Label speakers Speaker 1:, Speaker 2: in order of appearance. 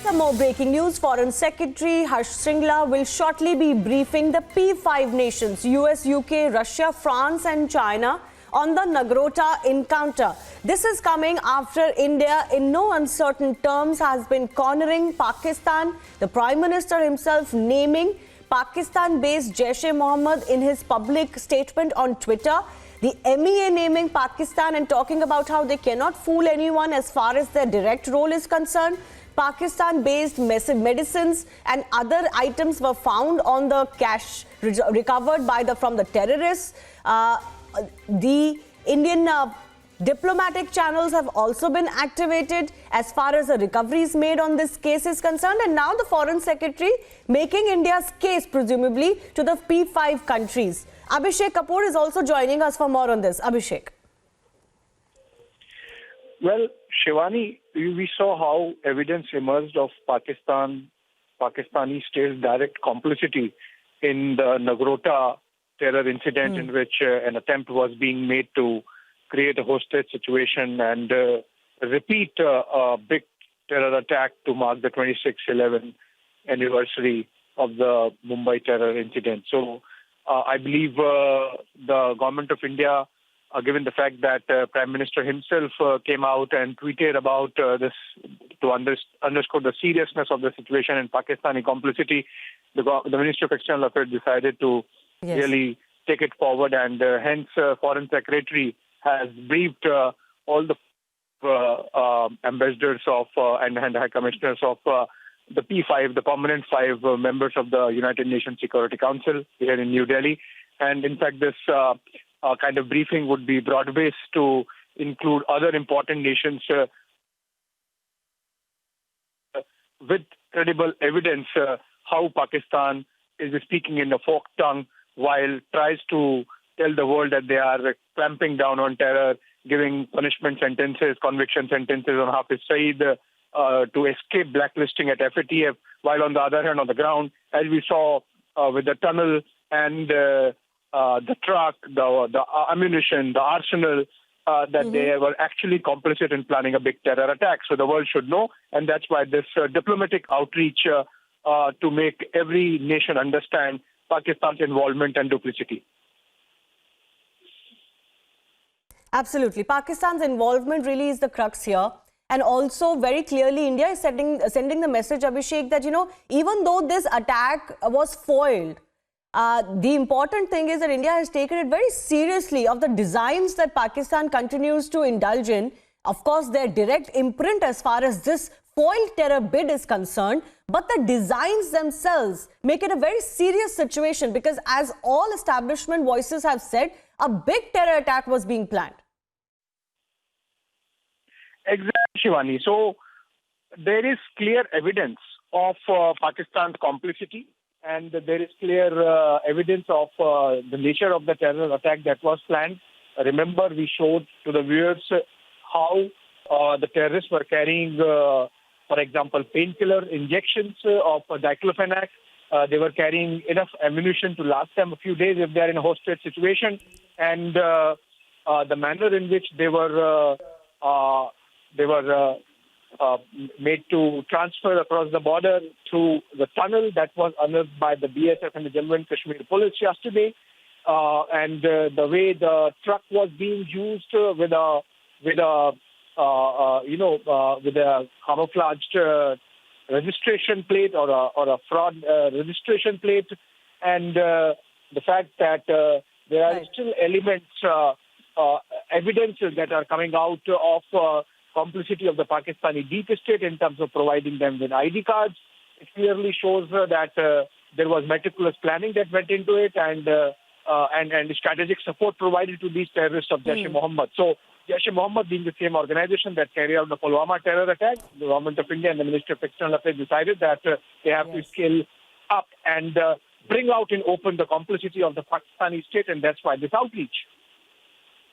Speaker 1: Some more breaking news. Foreign Secretary Harsh Sringla will shortly be briefing the P5 nations, US, UK, Russia, France and China on the Nagrota encounter. This is coming after India, in no uncertain terms, has been cornering Pakistan. The Prime Minister himself naming Pakistan-based Jaish-e-Mohammed in his public statement on Twitter. The MEA naming Pakistan and talking about how they cannot fool anyone as far as their direct role is concerned. Pakistan-based medicines and other items were found on the cache recovered by from the terrorists. The Indian diplomatic channels have also been activated as far as the recoveries made on this case is concerned. And now the Foreign Secretary making India's case, presumably, to the P5 countries. Abhishek Kapoor is also joining us for more on this. Abhishek.
Speaker 2: Well, Shivani, we saw how evidence emerged of Pakistani state's direct complicity in the Nagrota terror incident in which an attempt was being made to create a hostage situation and repeat a big terror attack to mark the 26/11 anniversary of the Mumbai terror incident. So I believe the government of India, given the fact that Prime Minister himself came out and tweeted about this to underscore the seriousness of the situation and Pakistani complicity, the Ministry of External Affairs decided to really take it forward, and hence Foreign Secretary has briefed all the ambassadors of and High Commissioners of the P5, the permanent 5 members of the United Nations Security Council here in New Delhi. And in fact, this kind of briefing would be broad-based to include other important nations with credible evidence how Pakistan is speaking in a forked tongue while tries to tell the world that they are clamping down on terror, giving punishment sentences, conviction sentences on Hafiz Saeed to escape blacklisting at FATF, while on the other hand, on the ground, as we saw with the tunnel and the truck, the ammunition, the arsenal, that they were actually complicit in planning a big terror attack. So the world should know, and that's why this diplomatic outreach to make every nation understand Pakistan's involvement and duplicity.
Speaker 1: Absolutely. Pakistan's involvement really is the crux here. And also, very clearly, India is sending the message, Abhishek, that, even though this attack was foiled, the important thing is that India has taken it very seriously of the designs that Pakistan continues to indulge in. Of course, their direct imprint as far as this foiled terror bid is concerned, but the designs themselves make it a very serious situation because, as all establishment voices have said, a big terror attack was being planned.
Speaker 2: Exactly, Shivani. So there is clear evidence of Pakistan's complicity, and there is clear evidence of the nature of the terror attack that was planned. Remember, we showed to the viewers how the terrorists were carrying, for example, painkiller injections of diclofenac. They were carrying enough ammunition to last them a few days if they are in a hostage situation. And the manner in which they were made to transfer across the border through the tunnel that was unearthed by the BSF and the Jammu and Kashmir police yesterday, and the way the truck was being used with a camouflaged registration plate or a fraud registration plate, and the fact that there are still elements, evidences that are coming out of complicity of the Pakistani deep state in terms of providing them with ID cards. It clearly shows that there was meticulous planning that went into it, and strategic support provided to these terrorists of Jaish-e-Mohammed. So Jaish-e-Mohammed being the same organization that carried out the Pulwama terror attack, the government of India and the Ministry of External Affairs decided that they have to scale up and bring out in open the complicity of the Pakistani state, and that's why this outreach.